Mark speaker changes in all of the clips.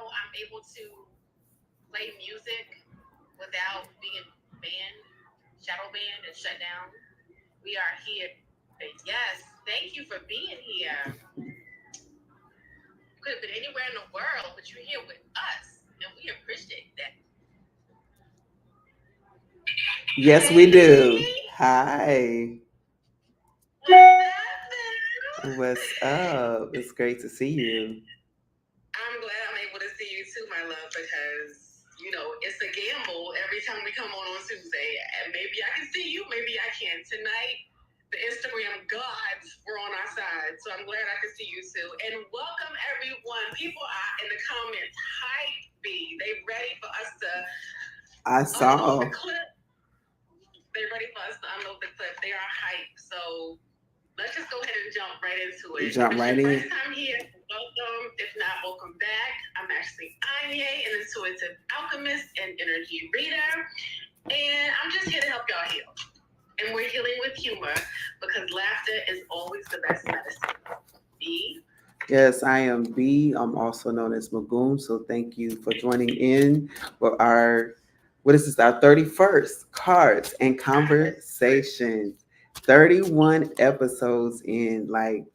Speaker 1: I'm able to play music without being banned, shadow banned, and shut down. We are here. Yes, thank you for being here. You could have been anywhere in the world, but you're here with us, and we appreciate that.
Speaker 2: Yes, we do. Hi.
Speaker 1: What's up,
Speaker 2: What's up? It's great to see you.
Speaker 1: I'm glad I'm able to see you too, my love, because it's a gamble every time we come on Tuesday. And maybe I can see you, maybe I can't. Tonight, the Instagram gods were on our side, so I'm glad I can see you too. And welcome everyone. People are in the comments hype me. They ready for us to
Speaker 2: I
Speaker 1: unload
Speaker 2: saw.
Speaker 1: the clip. They ready for us to unload the clip. They are hype. So let's just go ahead and jump right into it. If
Speaker 2: Jump
Speaker 1: it's
Speaker 2: right
Speaker 1: your
Speaker 2: in.
Speaker 1: first time here, welcome. If not, welcome back. I'm actually Anya, an intuitive alchemist and energy reader. And I'm just here to help y'all heal. And we're healing with humor because laughter is always the best medicine. B.
Speaker 2: Yes, I am B. I'm also known as Magoon. So thank you for joining in for our, what is this, our 31st Cards and Conversations. 31 episodes in, like,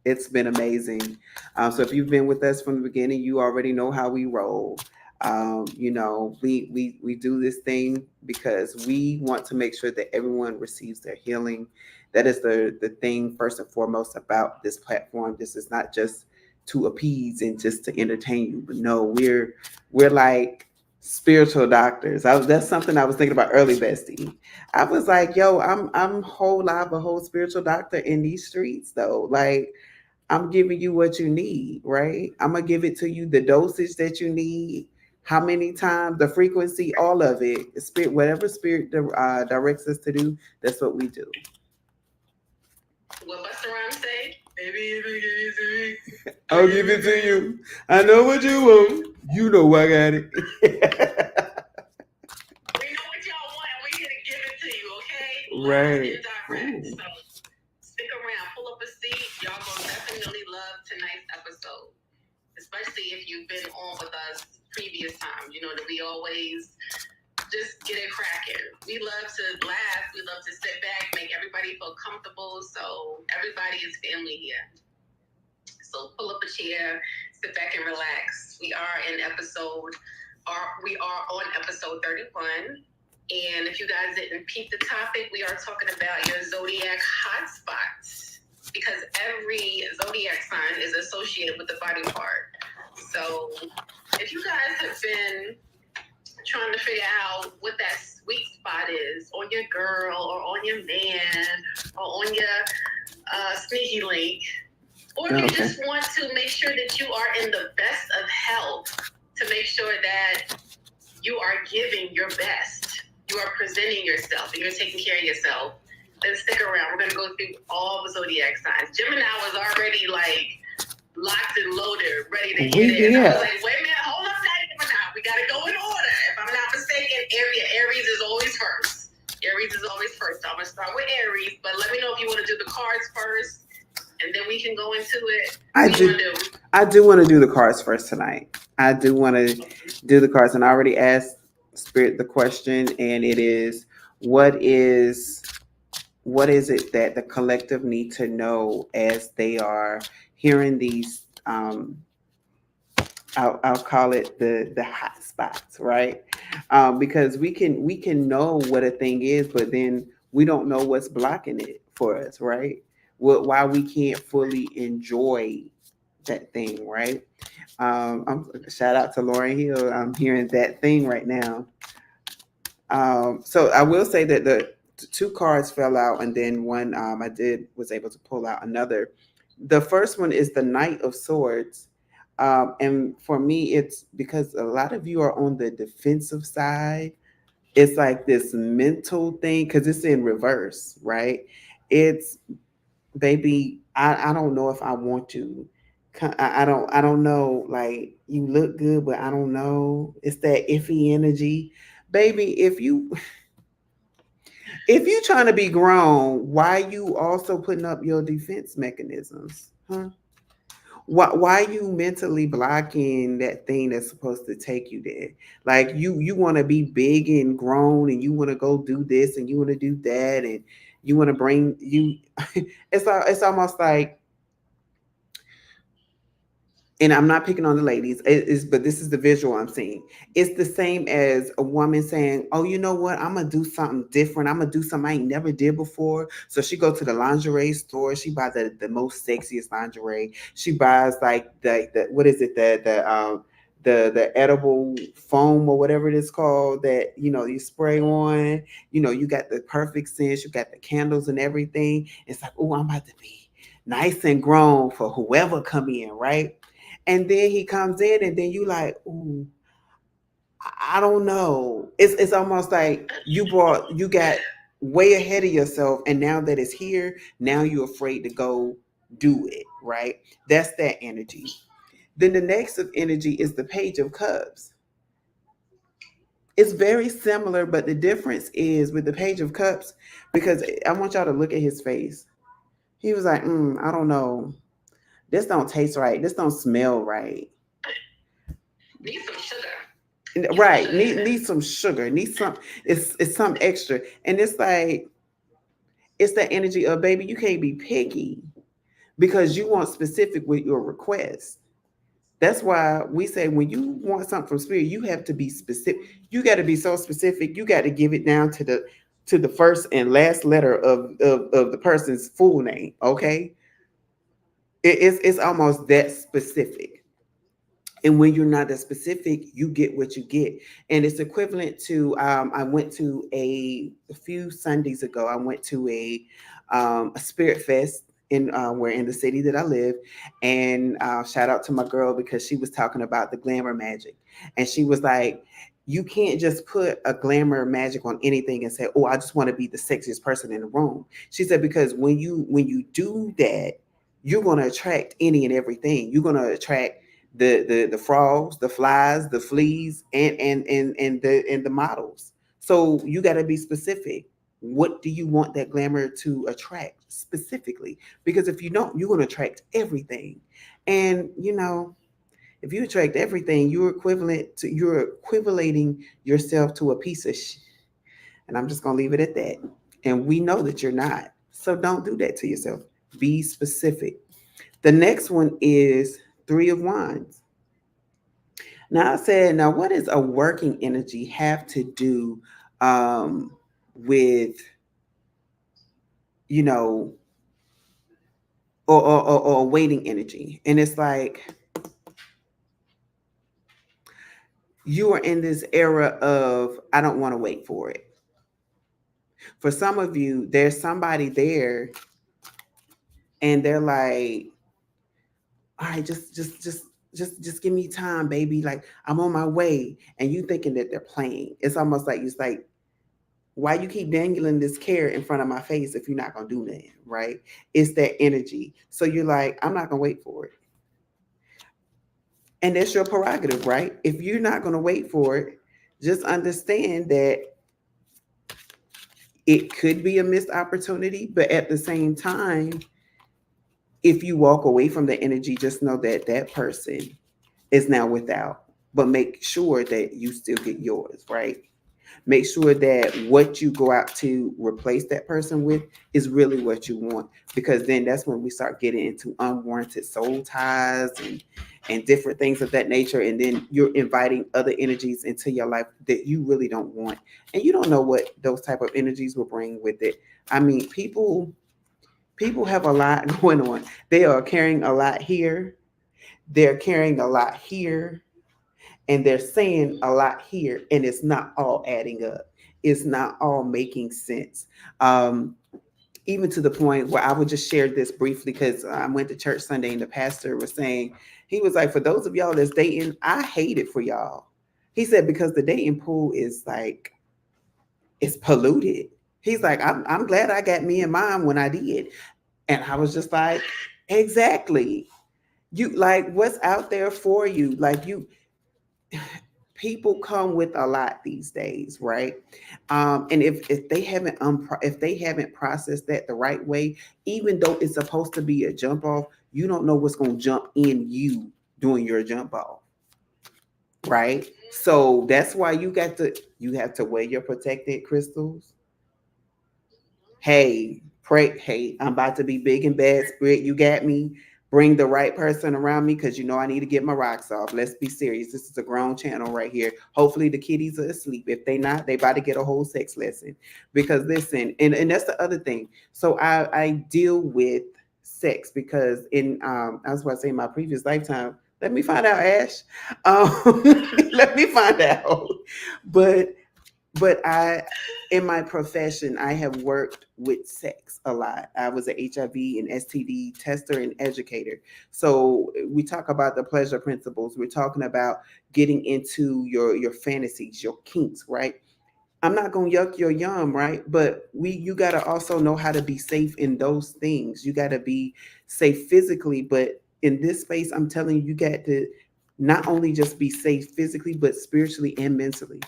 Speaker 2: it's been amazing. So if you've been with us from the beginning, you already know how we roll. We do this thing because we want to make sure that everyone receives their healing. That is the thing first and foremost about this platform. This is not just to appease and just to entertain you, but no, we're like spiritual doctors. That's something I was thinking about early, bestie. I was like, yo, I'm whole live a whole spiritual doctor in these streets though. Like I'm giving you what you need, right? I'm gonna give it to you the dosage that you need, how many times, the frequency, all of it. Spirit, whatever spirit directs us to do, that's what we do.
Speaker 1: What Busta Rhymes say? Baby, if you give it to me,
Speaker 2: I'll give it to you. I know what you want. You know I got it.
Speaker 1: We know what y'all want, and we're here to give it to you, okay? Live
Speaker 2: Right.
Speaker 1: and direct. So stick around, pull up a seat. Y'all gonna definitely love tonight's episode, especially if you've been on with us previous times. You know that we always just get it cracking. We love to laugh. We love to sit back, make everybody feel comfortable. So everybody is family here. So pull up a chair, sit back and relax. We are on episode 31. And if you guys didn't peep the topic, we are talking about your zodiac hotspots because every zodiac sign is associated with the body part. So if you guys have been trying to figure out what that sweet spot is on your girl or on your man or on your sneaky link, or if you just want to make sure that you are in the best of health, to make sure that you are giving your best, you are presenting yourself, and you're taking care of yourself, then stick around. We're going to go through all the zodiac signs. Gemini was already like locked and loaded, ready to get in. I was like, wait a minute, hold up that Gemini. We got to go in order. If I'm not mistaken, Aries is always first. Aries is always first. So I'm going to start with Aries, but let me know if you want to do the cards first, and then we can go into it.
Speaker 2: I do want to do the cards first tonight. I do want to do the cards, and I already asked Spirit the question, and it is, what is it that the collective need to know as they are hearing these? I'll call it the hot spots, right? Because we can know what a thing is, but then we don't know what's blocking it for us, right? Why we can't fully enjoy that thing, right? Shout out to Lauren Hill. I'm hearing that thing right now. So I will say that the two cards fell out, and then one I did was able to pull out another. The first one is the Knight of Swords, and for me, it's because a lot of you are on the defensive side. It's like this mental thing because it's in reverse, right? It's baby. I don't know if I want to. I don't know. Like you look good, but I don't know. It's that iffy energy, baby. If you trying to be grown, why you also putting up your defense mechanisms, huh? why you mentally blocking that thing that's supposed to take you there? Like you want to be big and grown, and you want to go do this and you want to do that, and you want to bring you. It's almost like, and I'm not picking on the ladies, but this is the visual I'm seeing. It's the same as a woman saying, "Oh, you know what? I'm gonna do something different. I'm gonna do something I ain't never did before." So she go to the lingerie store. She buys the most sexiest lingerie. She buys like the what is it, the edible foam or whatever it is called, that you spray on. You got the perfect scent. You got the candles and everything. It's like, oh, I'm about to be nice and grown for whoever come in, right? And then he comes in, and then you like, ooh, I don't know. It's almost like you got way ahead of yourself, and now that it's here, now you're afraid to go do it, right? That's that energy. Then the next of energy is the Page of Cups. It's very similar, but the difference is with the Page of Cups, because I want y'all to look at his face. He was like, I don't know. This don't taste right. This don't smell right.
Speaker 1: Need some sugar.
Speaker 2: Right. Need some sugar. Need some, it's some extra. And it's like, it's that energy of, baby, you can't be picky because you want specific with your request. That's why we say when you want something from spirit, you have to be specific. You got to be so specific. You got to give it down to the first and last letter of the person's full name. Okay. It's almost that specific. And when you're not that specific, you get what you get. And it's equivalent to, I went to a few Sundays ago, I went to a spirit fest in where in the city that I live. And shout out to my girl, because she was talking about the glamour magic. And she was like, you can't just put a glamour magic on anything and say, oh, I just want to be the sexiest person in the room. She said, because when you do that, you're going to attract any and everything. You're going to attract the frogs, the flies, the fleas, and the models. So you got to be specific. What do you want that glamour to attract specifically? Because if you don't, you're going to attract everything. And if you attract everything, you're equivalating yourself to a piece of and I'm just going to leave it at that. And we know that you're not. So don't do that to yourself. Be specific. The next one is Three of Wands. Now I said, now what does a working energy have to do with, you know, or waiting energy? And it's like you are in this era of, I don't want to wait for it. For some of you, there's somebody there and they're like, all right, just give me time, baby. Like, I'm on my way. And you thinking that they're playing. It's almost like, it's like, why you keep dangling this carrot in front of my face if you're not gonna do nothing, right? It's that energy. So you're like, I'm not gonna wait for it. And that's your prerogative, right? If you're not gonna wait for it, just understand that it could be a missed opportunity, but at the same time, if you walk away from the energy, just know that that person is now without. But make sure that you still get yours, right? Make sure that what you go out to replace that person with is really what you want, because then that's when we start getting into unwarranted soul ties and different things of that nature. And then you're inviting other energies into your life that you really don't want, and you don't know what those type of energies will bring with it. I mean, people have a lot going on. They are carrying a lot here, they're carrying a lot here, and they're saying a lot here, and it's not all adding up. It's not all making sense. um, Even to the point where I would just share this briefly, because I went to church Sunday and the pastor was saying, he was like, for those of y'all that's dating, I hate it for y'all. He said, because the dating pool is like, it's polluted. He's like, I'm glad I got me and mine when I did. And I was just like, exactly. You like, what's out there for you? Like, people come with a lot these days, right? And if they haven't if they haven't processed that the right way, even though it's supposed to be a jump off, You don't know what's going to jump in you doing your jump off, right? So that's why you have to wear your protected crystals. Hey, pray. Hey, I'm about to be big and bad, spirit. You got me. Bring the right person around me because you know I need to get my rocks off. Let's be serious. This is a grown channel right here. Hopefully the kiddies are asleep. If they not, they about to get a whole sex lesson. Because listen, and that's the other thing. So I deal with sex because in I was about to say in my previous lifetime. Let me find out, Ash. Um, let me find out. But I in my profession I have worked with sex a lot. I was an HIV and STD tester and educator. So we talk about the pleasure principles. We're talking about getting into your fantasies, your kinks, right? I'm not gonna yuck your yum, right? But you gotta also know how to be safe in those things. You gotta be safe physically, but in this space, I'm telling you, you got to not only just be safe physically, but spiritually and mentally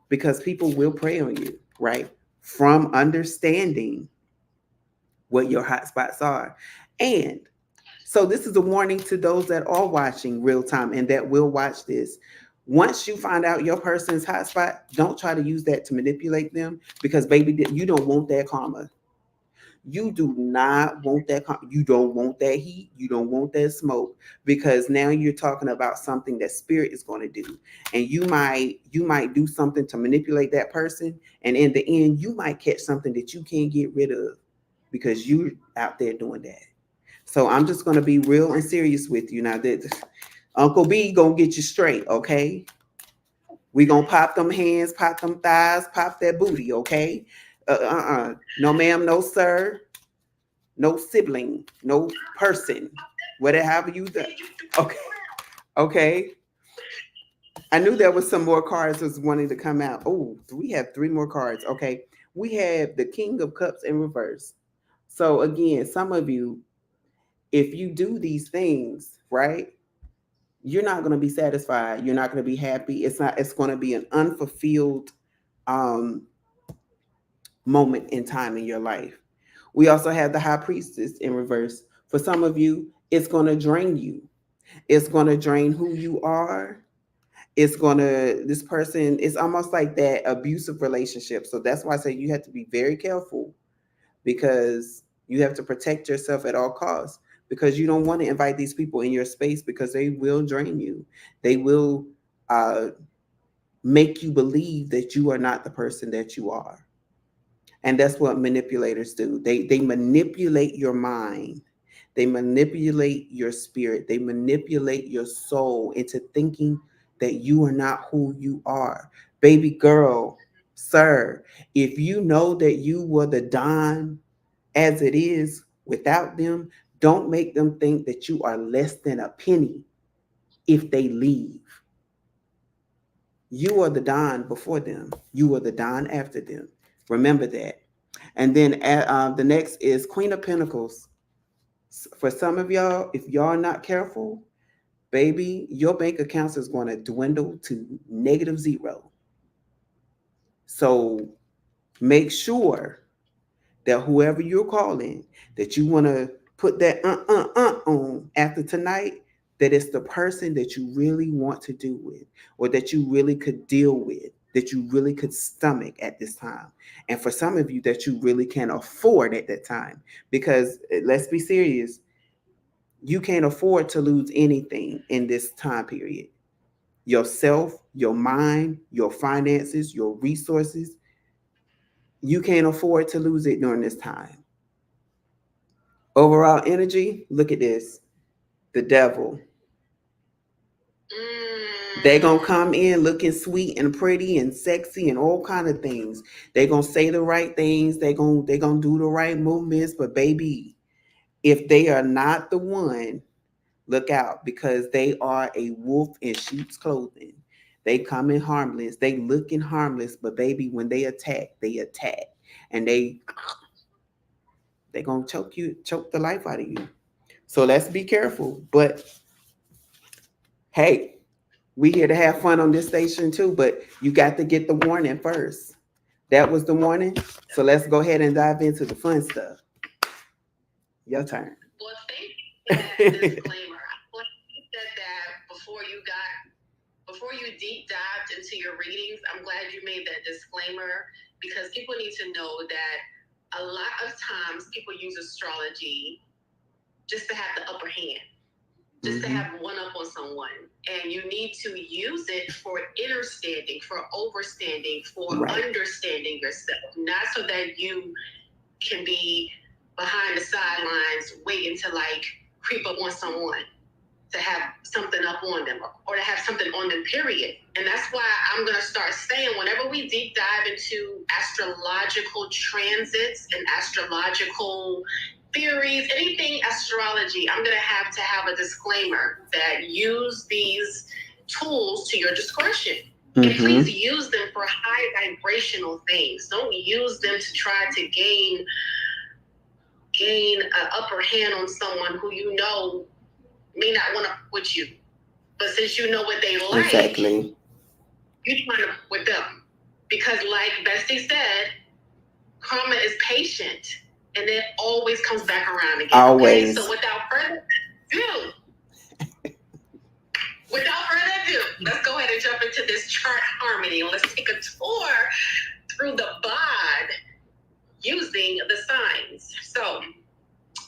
Speaker 2: because people will prey on you, right? From understanding what your hot spots are. And so this is a warning to those that are watching real time and that will watch this. Once you find out your person's hotspot, don't try to use that to manipulate them because baby, you don't want that karma. You do not want that. You don't want that heat. You don't want that smoke because now you're talking about something that spirit is going to do, and you might do something to manipulate that person, and in the end, you might catch something that you can't get rid of because you're out there doing that. So I'm just going to be real and serious with you now. That Uncle B gonna get you straight, okay? We gonna pop them hands, pop them thighs, pop that booty, okay? No, ma'am, no, sir, no sibling, no person, whatever you do. Okay, okay. I knew there was some more cards was wanting to come out. Oh, we have three more cards. Okay, we have the King of Cups in reverse. So again, some of you, if you do these things, right, you're not going to be satisfied. You're not going to be happy. It's not. It's going to be an unfulfilled um, moment in time in your life. We also have the High Priestess in reverse. For some of you, it's going to drain you. It's going to drain who you are. It's going to, this person, it's almost like that abusive relationship. So that's why I say you have to be very careful because you have to protect yourself at all costs because you don't want to invite these people in your space because they will drain you. They will uh, make you believe that you are not the person that you are. And that's what manipulators do. They manipulate your mind. They manipulate your spirit. They manipulate your soul into thinking that you are not who you are. Baby girl, sir, if you know that you were the Don as it is without them, don't make them think that you are less than a penny if they leave. You are the Don before them. You are the Don after them. Remember that. And then the next is Queen of Pentacles. For some of y'all, if y'all not careful, baby, your bank accounts is going to dwindle to negative zero. So make sure that whoever you're calling, that you want to put that on after tonight, that it's the person that you really want to do with, or that you really could deal with, that you really could stomach at this time. And for some of you, that you really can afford at that time. Because let's be serious, you can't afford to lose anything in this time period. Yourself, your mind, your finances, your resources, you can't afford to lose it during this time. Overall energy, look at this. The devil. They're gonna come in looking sweet and pretty and sexy and all kind of things. They're gonna say the right things, they gonna do the right movements, but baby, if they are not the one, look out because they are a wolf in sheep's clothing. They come in harmless, they looking harmless, but baby, when they attack, they attack. And they gonna choke the life out of you. So let's be careful. But hey, we here to have fun on this station too, but you got to get the warning first. That was the warning. So let's go ahead and dive into the fun stuff. Your turn.
Speaker 1: Well, that disclaimer. I'm glad you said that before you deep dived into your readings. I'm glad you made that disclaimer because people need to know that a lot of times people use astrology just to have the upper hand, just to have one up on someone. And you need to use it for understanding, for overstanding, for understanding yourself, not so that you can be behind the sidelines waiting to like creep up on someone, to have something up on them or to have something on them, period. And that's why I'm going to start saying whenever we deep dive into astrological transits and astrological theories, anything astrology, I'm going to have a disclaimer that use these tools to your discretion. And please use them for high vibrational things. Don't use them to try to gain an upper hand on someone who you know may not want to with you. But since you know what they like,
Speaker 2: exactly,
Speaker 1: you try to with them. Because like Bestie said, karma is patient and it always comes back around again.
Speaker 2: Always.
Speaker 1: Okay? So without further ado, let's go ahead and jump into this chart harmony. Let's take a tour through the bod using the signs. So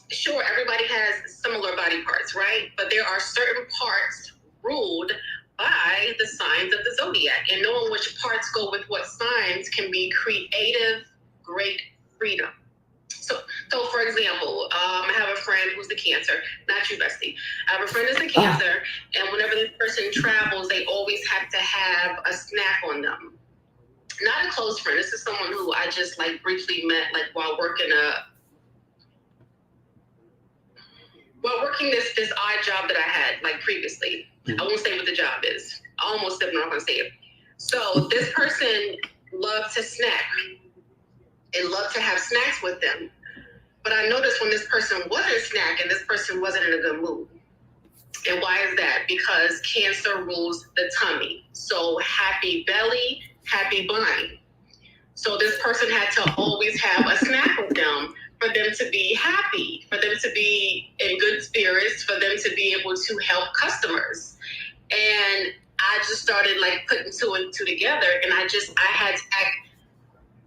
Speaker 1: sure, everybody has similar body parts, right? But there are certain parts ruled by the signs of the zodiac, and knowing which parts go with what signs can be creative, great freedom. So for example, I have a friend who's the Cancer, not you, Bestie. I have a friend who's the Cancer, and whenever this person travels, they always have to have a snack on them. Not a close friend. This is someone who I just like briefly met, like while working this odd job that I had like previously. I won't say what the job is. I almost said, but I'm not gonna say it. So this person loved to snack and loved to have snacks with them. But I noticed when this person wasn't snacking, this person wasn't in a good mood. And why is that? Because Cancer rules the tummy. So happy belly, happy mind. So this person had to always have a snack with them for them to be happy, for them to be in good spirits, for them to be able to help customers. And I just started like putting two and two together, and I had to act,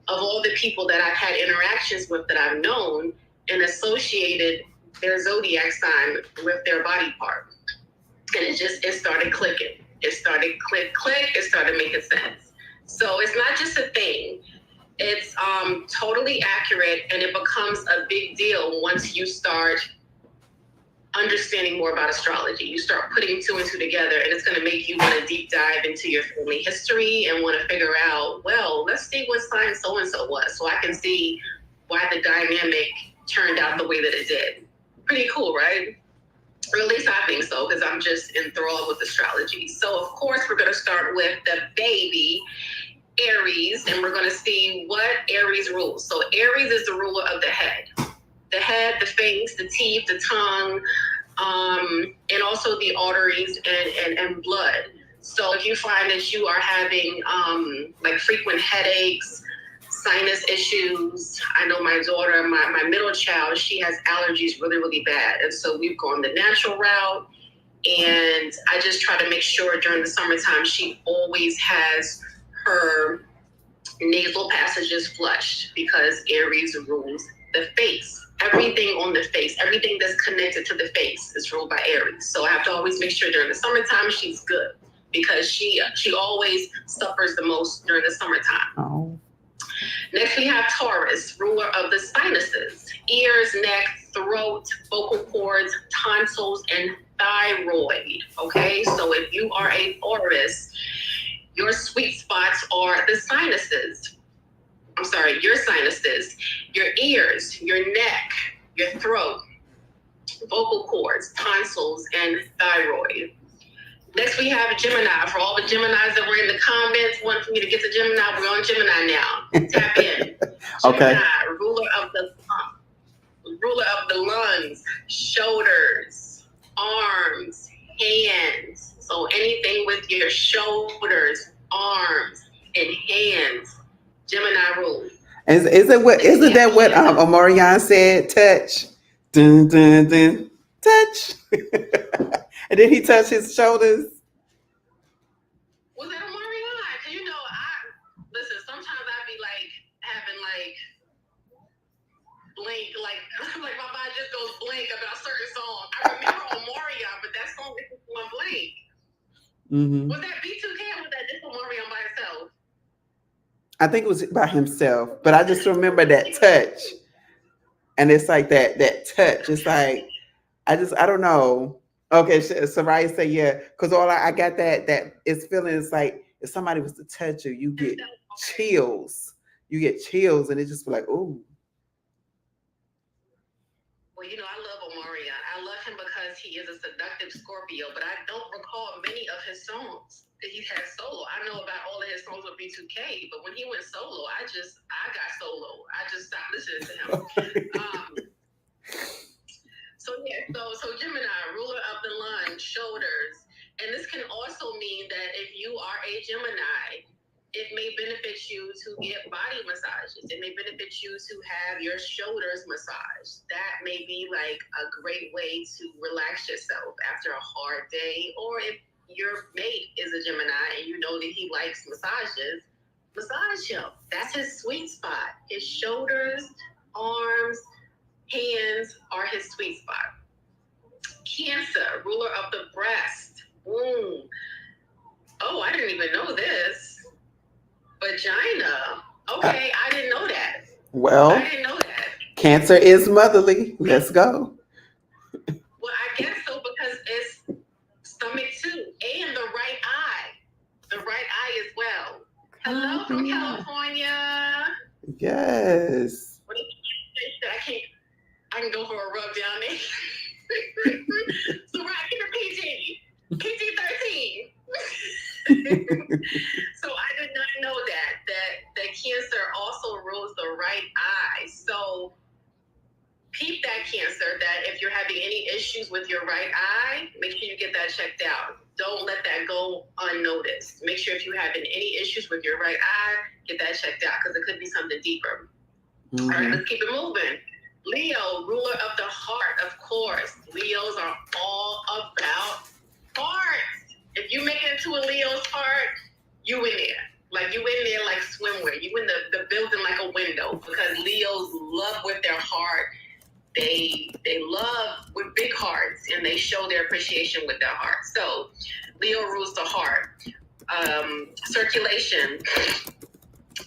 Speaker 1: of all the people that I've had interactions with that I've known, and associated their zodiac sign with their body part. And it started clicking. It started click, it started making sense. So it's not just a thing. It's totally accurate, and it becomes a big deal once you start understanding more about astrology. You start putting two and two together, and it's going to make you want to deep dive into your family history and want to figure out, well, let's see what sign so-and-so was, so I can see why the dynamic turned out the way that it did. Pretty cool, right? Or at least I think so, because I'm just enthralled with astrology. So, of course, we're going to start with the baby, Aries, and we're going to see what Aries rules. So Aries is the ruler of the head, the face, the teeth, the tongue, and also the arteries and blood. So if you find that you are having like frequent headaches, sinus issues, I know my daughter, my middle child, she has allergies really, really bad. And so we've gone the natural route. And I just try to make sure during the summertime, she always has her nasal passages flushed, because Aries rules the face. Everything on the face, everything that's connected to the face is ruled by Aries. So I have to always make sure during the summertime she's good, because she always suffers the most during the summertime.
Speaker 2: Oh.
Speaker 1: Next we have Taurus, ruler of the sinuses, ears, neck, throat, vocal cords, tonsils, and thyroid. Okay, so if you are a Taurus, your sweet spots are the sinuses. Your sinuses, your ears, your neck, your throat, vocal cords, tonsils, and thyroid. Next, we have Gemini. For all the Geminis that were in the comments, wanting for me to get to Gemini, we're on Gemini now. Tap in.
Speaker 2: Okay.
Speaker 1: Gemini, ruler of the lungs, shoulders, arms, hands. So anything with your shoulders, arms, and hands, Gemini rule.
Speaker 2: Isn't that what Omarion said? Touch. Dun, dun, dun. touch. And then he touched his shoulders.
Speaker 1: Was that a Mario? Cause listen. Sometimes I be like having like blank, like my mind just goes blank about certain songs. I remember Omarion, but that song is just one blank.
Speaker 2: Mm-hmm.
Speaker 1: Was that B2K or was that just Omarion by itself?
Speaker 2: I think it was by himself, but I just remember that touch. And it's like that touch. It's like I don't know. Okay, Soraya said yeah, because all I got that it's feeling. It's like if somebody was to touch you, you get chills. You get chills, and it just be like, ooh.
Speaker 1: Well, I love Omarion. I love him because he is a seductive Scorpio, but I don't recall many of his songs that he's had solo. I know about all of his songs with B2K, but when he went solo, I got solo. I just stopped listening to him. So Gemini, ruler of the line, shoulders. And this can also mean that if you are a Gemini, it may benefit you to get body massages. It may benefit you to have your shoulders massaged. That may be like a great way to relax yourself after a hard day. Or if your mate is a Gemini and you know that he likes massages, massage him. That's his sweet spot. His shoulders, arms, hands are his sweet spot. Cancer, ruler of the breast. Oh, I didn't even know this. Vagina. Okay, I didn't know that.
Speaker 2: Well,
Speaker 1: I didn't know that.
Speaker 2: Cancer is motherly. Let's go.
Speaker 1: Well, I guess so because it's stomach too, and the right eye. The right eye as well. Hello from California.
Speaker 2: Yes.
Speaker 1: What I can go for a rub down there. So right, get a PG 13. So I did not know that Cancer also rules the right eye. So peep that, Cancer, that if you're having any issues with your right eye, make sure you get that checked out. Don't let that go unnoticed. Make sure if you're having any issues with your right eye, get that checked out because it could be something deeper. Mm-hmm. All right, let's keep it moving. Leo, ruler of the heart, of course. Leos are all about hearts. If you make it into a Leo's heart, you in there. Like you in there like swimwear. You in the building like a window because Leos love with their heart. They love with big hearts and they show their appreciation with their heart. So Leo rules the heart. Circulation,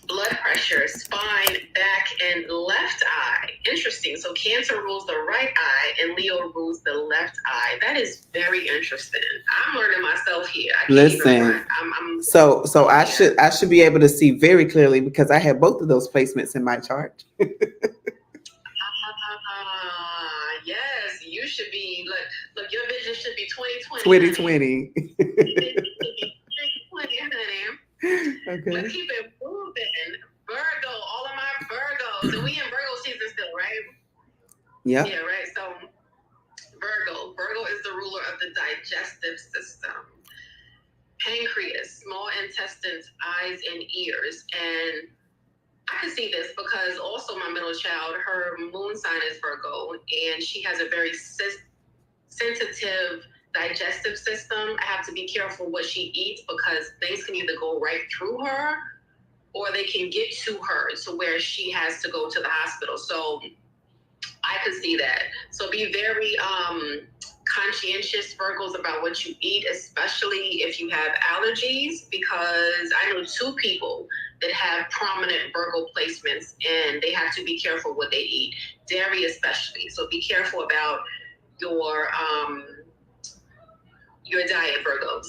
Speaker 1: blood pressure, spine, back, and left eye. Interesting. So Cancer rules the right eye and Leo rules the left eye. That is very interesting. I'm learning myself here.
Speaker 2: Listen, so I should be able to see very clearly because I have both of those placements in my chart.
Speaker 1: Yes, you should be. Look, your vision should be 2020.
Speaker 2: 2020.
Speaker 1: 2020, honey.
Speaker 2: Okay.
Speaker 1: Let's keep it moving. Virgo, all of my Virgos. And we in Virgo season still, right?
Speaker 2: Yeah.
Speaker 1: Yeah, right. So Virgo is the ruler of the digestive system. Pancreas, small intestines, eyes, and ears. And I can see this because also my middle child, her moon sign is Virgo, and she has a very sensitive digestive system. I have to be careful what she eats because things can either go right through her or they can get to her to where she has to go to the hospital. So I could see that. So be very conscientious, Virgos, about what you eat, especially if you have allergies, because I know 2 people that have prominent Virgo placements and they have to be careful what they eat, dairy especially. So be careful about your diet, Virgos.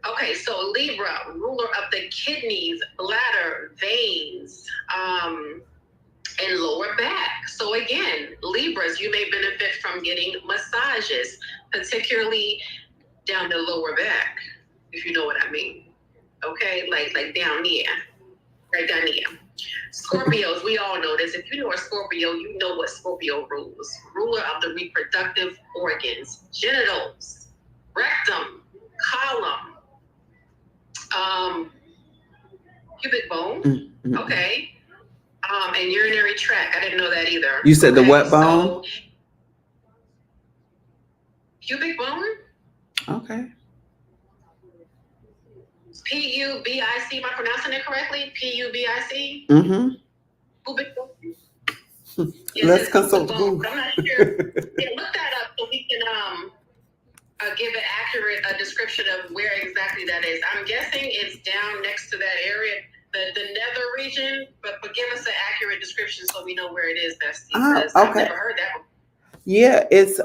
Speaker 1: Okay, so Libra, ruler of the kidneys, bladder, veins, and lower back. So again, Libras, you may benefit from getting massages, particularly down the lower back, if you know what I mean. Okay, like down here, right down here. Scorpios, we all know this. If you know a Scorpio, you know what Scorpio rules. Ruler of the reproductive organs, genitals, rectum, colon, pubic bone. Mm-hmm. Okay. And urinary tract. I didn't know that either.
Speaker 2: You said the what bone?
Speaker 1: Pubic bone,
Speaker 2: Okay.
Speaker 1: Pubic. Am I pronouncing it correctly? Pubic.
Speaker 2: Mm-hmm.
Speaker 1: Pubic bone. It
Speaker 2: Let's
Speaker 1: says pubic
Speaker 2: consult
Speaker 1: bone,
Speaker 2: Google.
Speaker 1: but I'm not sure. Yeah, look that up so we can give an accurate description of where exactly that is. I'm guessing it's down next to that area, the nether region, but give us an accurate description so we know where it is, Bestie, because I've
Speaker 2: Okay.
Speaker 1: never heard that before.
Speaker 2: Yeah, it's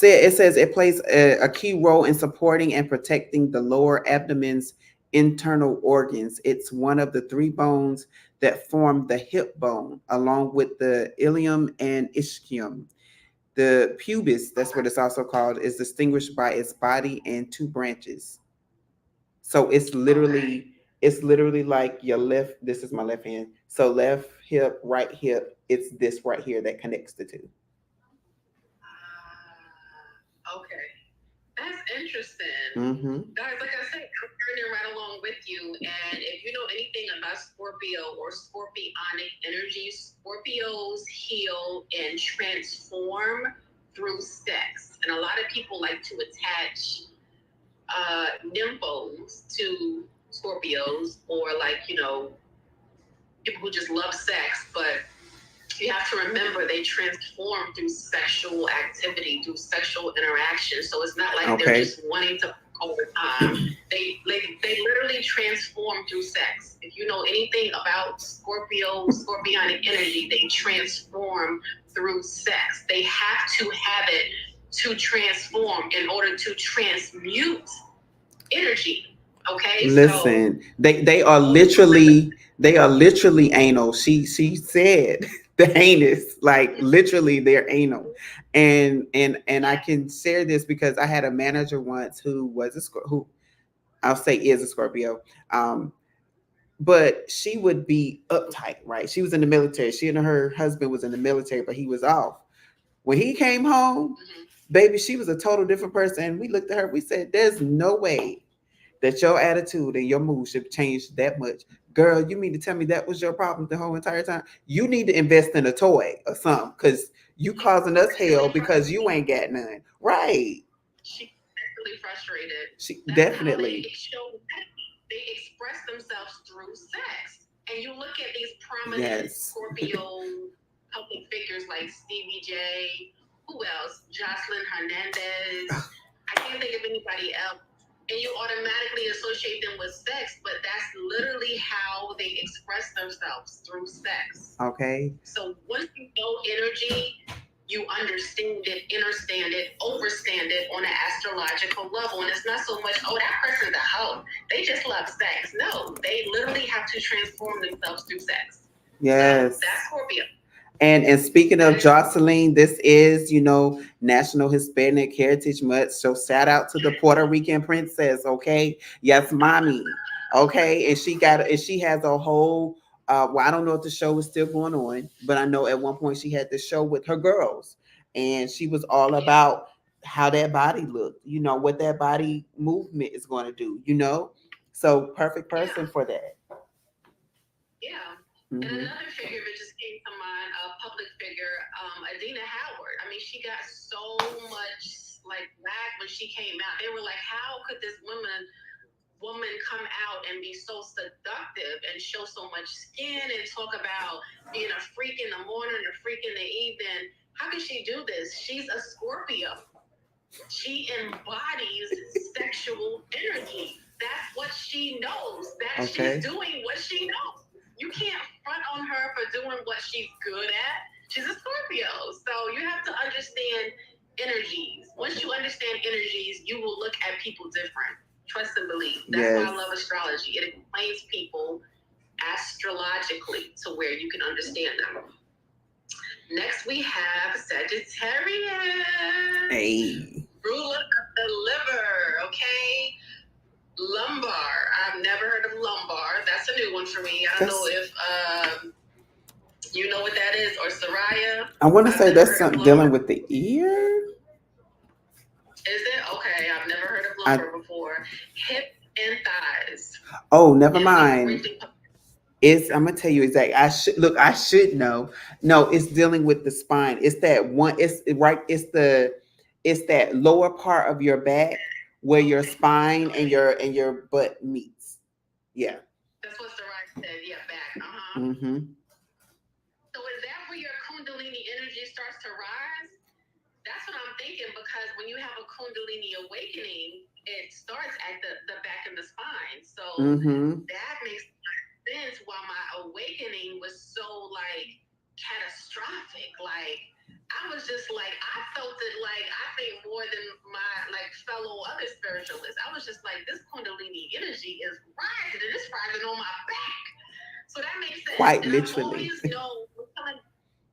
Speaker 2: it says it plays a key role in supporting and protecting the lower abdomen's internal organs. It's one of the three bones that form the hip bone, along with the ilium and ischium. The pubis, that's what
Speaker 1: Okay.
Speaker 2: it's also called, is distinguished by its body and two branches. So
Speaker 1: Okay.
Speaker 2: it's literally like your left. This is my left hand. So left hip, right hip. It's this right here that connects the two.
Speaker 1: Okay. That's interesting.
Speaker 2: Mm-hmm.
Speaker 1: Guys, like I said, I'm learning right along with you. And if you know anything about Scorpio or scorpionic energy, Scorpios heal and transform through sex. And a lot of people like to attach nymphos to Scorpios, or like, people who just love sex, but you have to remember they transform through sexual activity, through sexual interaction. So it's not like they're just wanting to all the time. They literally transform through sex. If you know anything about scorpionic energy, they transform through sex. They have to have it to transform in order to transmute energy. Okay,
Speaker 2: Listen,
Speaker 1: so
Speaker 2: they are literally anal. She said the anus, like literally they're anal. And I can share this because I had a manager once who was who I'll say is a Scorpio. Um, but she would be uptight, right? She was in the military. She and her husband was in the military, but he was off. When he came home, baby, she was a total different person. We looked at her, we said, there's no way that your attitude and your mood should change that much. Girl, you mean to tell me that was your problem the whole entire time? You need to invest in a toy or something because you causing us hell because you ain't got none. Right.
Speaker 1: She's actually frustrated.
Speaker 2: She
Speaker 1: That's
Speaker 2: definitely.
Speaker 1: how they show. They express themselves through sex. And you look at these prominent Scorpio public figures like Stevie J, who else? Jocelyn Hernandez. I can't think of anybody else. And you automatically associate them with sex, but that's literally how they express themselves, through sex.
Speaker 2: Okay.
Speaker 1: So once you know energy, you understand it, understand it, overstand it on an astrological level. And it's not so much, oh, that person's a hoe. They just love sex. No, they literally have to transform themselves through sex.
Speaker 2: Yes.
Speaker 1: So that's Scorpio.
Speaker 2: And speaking of Jocelyn, this is, National Hispanic Heritage Month. So shout out to the Puerto Rican princess, okay? Yes, mommy. Okay. And she has a whole I don't know if the show is still going on, but I know at one point she had the show with her girls. And she was all about how that body looked, what that body movement is going to do. So perfect person for that.
Speaker 1: Yeah. And another figure that just came to mind, a public figure, Adina Howard. I mean, she got so much like whack when she came out. They were like, how could this woman come out and be so seductive and show so much skin and talk about being a freak in the morning, a freak in the evening? How can she do this? She's a Scorpio. She embodies sexual energy. That's what she knows. That she's doing what she knows. You can't front on her for doing what she's good at. She's a Scorpio. So you have to understand energies. Once you understand energies, you will look at people different. Trust and believe. That's why I love astrology. It explains people astrologically to where you can understand them. Next, we have Sagittarius.
Speaker 2: Hey.
Speaker 1: Ruler of the liver, okay? Lumbar. I've never heard of lumbar. That's a new one for me. I don't know if you know what that is, or Soraya.
Speaker 2: I want to say that's something dealing with the ear.
Speaker 1: Is it? Okay, I've never heard of lumbar before. Hip and thighs.
Speaker 2: Oh, never mind. I'm gonna tell you exactly. I should know. No, it's dealing with the spine. It's that one. It's right. It's the It's that lower part of your back where your spine and your butt meets. Yeah.
Speaker 1: That's what Sarai said. Yeah, back.
Speaker 2: Mm-hmm.
Speaker 1: So is that where your Kundalini energy starts to rise? That's what I'm thinking, because when you have a Kundalini awakening, it starts at the back of the spine. So that makes sense why my awakening was so like catastrophic. Like I was just like, I felt it like, I think more than my like fellow other spiritualists. I was just like, this Kundalini energy is rising, and it's rising on my back. So that makes sense.
Speaker 2: Quite
Speaker 1: and
Speaker 2: literally.
Speaker 1: I always know,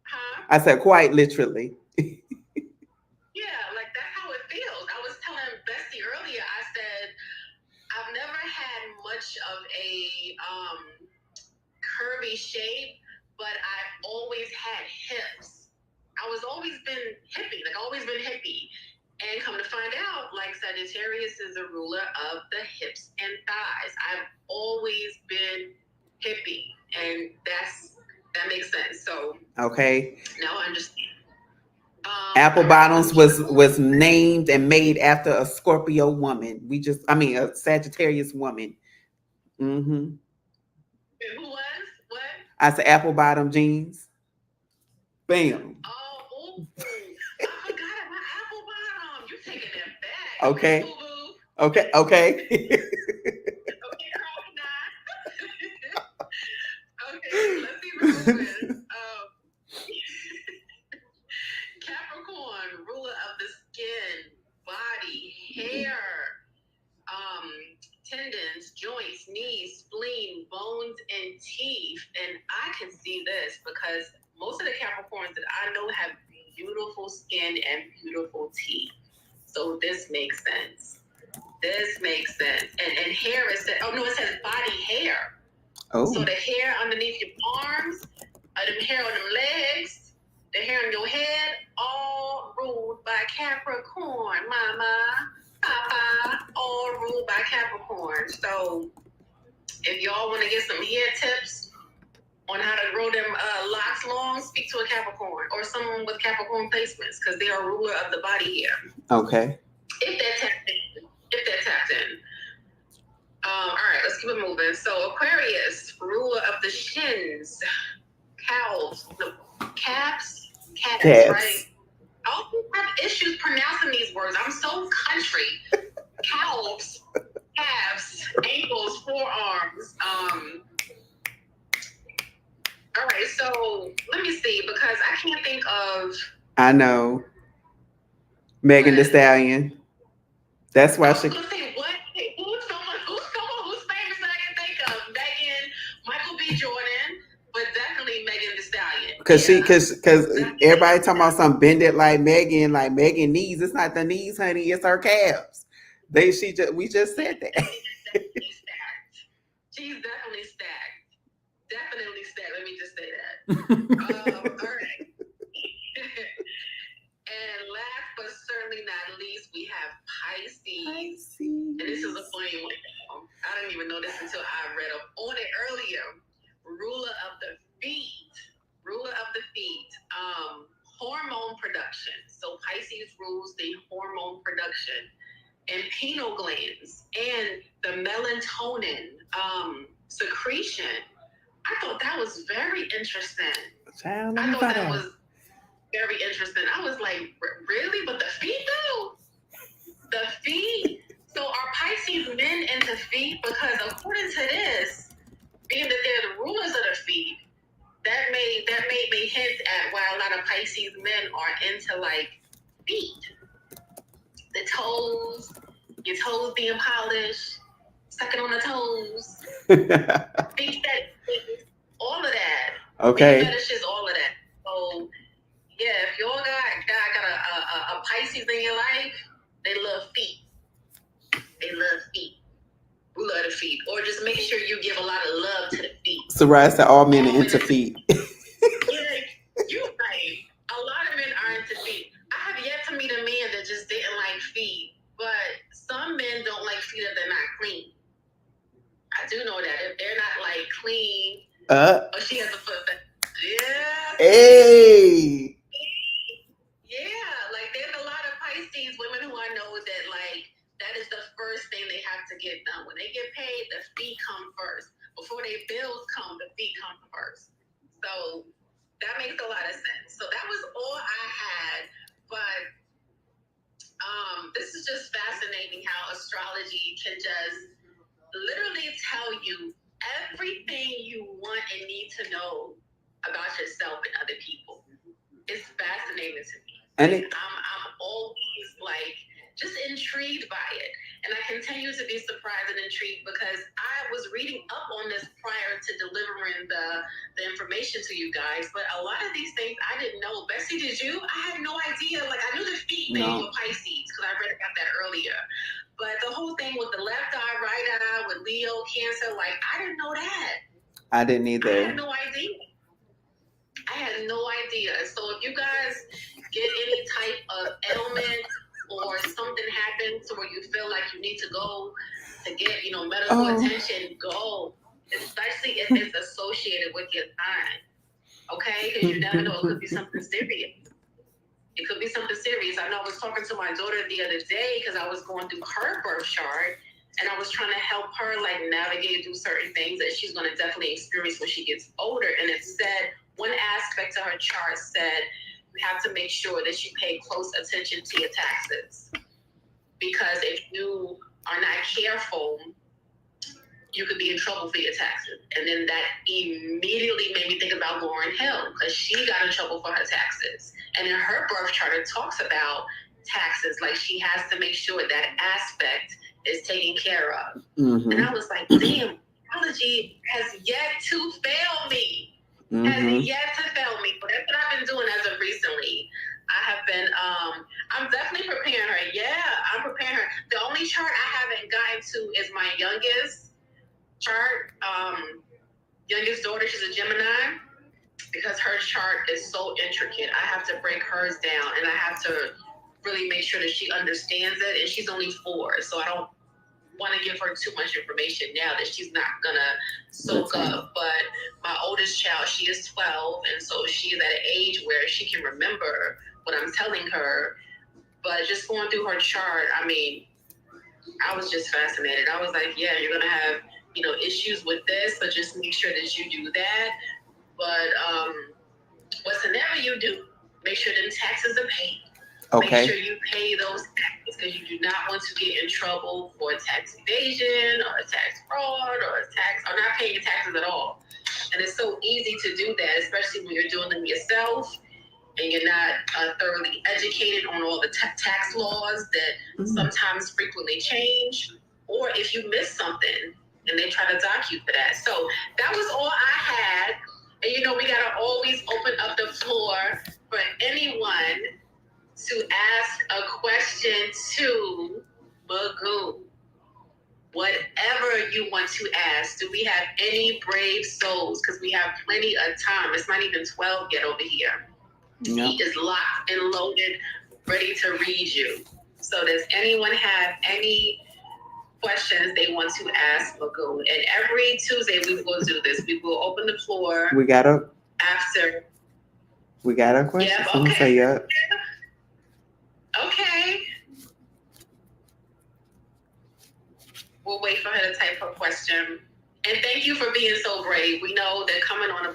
Speaker 1: huh?
Speaker 2: I said quite literally.
Speaker 1: Yeah, like that's how it feels. I was telling Bessie earlier, I said, I've never had much of a curvy shape, but I've always had hips. I was always been hippie, like always been hippie. And come to find out, like Sagittarius is a ruler of the hips and thighs. I've always been hippie, and that makes sense. So
Speaker 2: okay.
Speaker 1: now I understand.
Speaker 2: Apple bottoms was named and made after a Scorpio woman. A Sagittarius woman. Mm-hmm.
Speaker 1: Who was? What?
Speaker 2: I said apple bottom jeans. Bam.
Speaker 1: Oh, I forgot about apple bottom. You taking it back.
Speaker 2: Okay.
Speaker 1: Boo-boo.
Speaker 2: Okay.
Speaker 1: Okay, girl, nah. Okay, let's keep it moving. Capricorn, ruler of the skin, body, hair, tendons, joints, knees, spleen, bones, and teeth. And I can see this because most of the Capricorns that I know have beautiful skin and beautiful teeth. So this makes sense. And hair is said, it says body hair.
Speaker 2: Oh.
Speaker 1: So the hair underneath your arms, the hair on them legs, the hair on your head, all ruled by Capricorn, mama, papa, all ruled by Capricorn. So if y'all want to get some hair tips on how to grow them locks long, speak to a Capricorn or someone with Capricorn placements, because they are ruler of the body hair.
Speaker 2: Okay.
Speaker 1: If they're tapped in. All right, let's keep it moving. So Aquarius, ruler of the shins, calves, the calves, right? I always have issues pronouncing these words. I'm so country. Calves, calves, ankles, forearms. All right, so let me see, because I can't think of.
Speaker 2: I know. Megan Thee Stallion. That's why she.
Speaker 1: Say what? Who's famous that I can think of? Megan, Michael B. Jordan, but definitely Megan Thee Stallion.
Speaker 2: Because everybody talking about some bend it like Megan knees. It's not the knees, honey. It's her calves. We just said that.
Speaker 1: She's definitely stacked. Definitely stacked. Let me just say that. All right. And last but certainly not least, we have Pisces. And this is a funny one. I didn't even know this until I read up on it earlier. Ruler of the feet. Hormone production. So Pisces rules the hormone production and pineal glands and the melatonin secretion. I thought that was very interesting. I thought that was very interesting. I was like, really? But the feet, though? The feet? So are Pisces men into feet? Because according to this, being that they're the rulers of the feet, that made me hint at why a lot of Pisces men are into like feet. The toes, your toes being polished, sucking on the toes, feet that, all of that.
Speaker 2: Okay.
Speaker 1: Fetishes, all of that. So yeah, if y'all got a Pisces in your life, they love feet. We love the feet. Or just make sure you give a lot of love to the feet.
Speaker 2: So right, so all men are into feet.
Speaker 1: Yeah, you're right. A lot of men are into feet. I have yet to meet a man that just didn't like feet. But some men don't like feet if they're not clean. I do know that. If they're not like clean, or she has a foot that, yeah.
Speaker 2: Hey.
Speaker 1: Yeah, like there's a lot of Pisces get done. When they get paid, the fee come first. Before their bills come, the fee come first. So that makes a lot of sense. So that was all I had. But this is just fascinating how astrology can just literally tell you everything you want and need to know about yourself and other people. It's fascinating to me. I'm always like just intrigued by it. And I continue to be surprised and intrigued because I was reading up on this prior to delivering the information to you guys. But a lot of these things I didn't know. Bessie, did you? I had no idea. Like, I knew the feet thing with Pisces because I read about that earlier. But the whole thing with the left eye, right eye, with Leo, Cancer, like, I didn't know that.
Speaker 2: I didn't either.
Speaker 1: I had no idea. I had no idea. So if you guys get any type of ailment or something happens to where you feel like you need to go to get, medical attention, go. Especially if it's associated with your sign. Okay? Because you never know. It could be something serious. It could be something serious. I know I was talking to my daughter the other day because I was going through her birth chart and I was trying to help her like navigate through certain things that she's going to definitely experience when she gets older. And it said, one aspect of her chart said, you have to make sure that you pay close attention to your taxes. Because if you are not careful, you could be in trouble for your taxes. And then that immediately made me think about Lauryn Hill because she got in trouble for her taxes. And in her birth chart, it talks about taxes. Like she has to make sure that aspect is taken care of. Mm-hmm. And I was like, damn, astrology has yet to fail me. Mm-hmm. Has yet to fail me. But that's what I've been doing as of recently. I have been, I'm definitely preparing her. Yeah, I'm preparing her. The only chart I haven't gotten to is my youngest chart. Youngest daughter, she's a Gemini. Because her chart is so intricate. I have to break hers down and I have to really make sure that she understands it. And she's only 4, so I don't want to give her too much information now that she's not gonna soak up. But my oldest child, she is 12, and so she's at an age where she can remember what I'm telling her. But just going through her chart, I mean, I was just fascinated. I was like, yeah, you're gonna have, issues with this, but just make sure that you do that. But whatever you do, make sure them taxes are paid. Okay. Make sure you pay those taxes because you do not want to get in trouble for tax evasion or tax fraud or not paying taxes at all. And it's so easy to do that, especially when you're doing them yourself and you're not thoroughly educated on all the tax laws that sometimes frequently change, or if you miss something and they try to dock you for that. So that was all I had. And we gotta always open up the floor for anyone to ask a question to Magoo. Whatever you want to ask. Do we have any brave souls? Because we have plenty of time. It's not even 12 yet over here. Yep. He is locked and loaded, ready to read you. So does anyone have any questions they want to ask Magoo? And every Tuesday we will do this. We will open the floor. We got a question. Yep,
Speaker 2: Someone say yep.
Speaker 1: Okay. We'll wait for her to type her question. And thank you for being so brave. We know that coming on a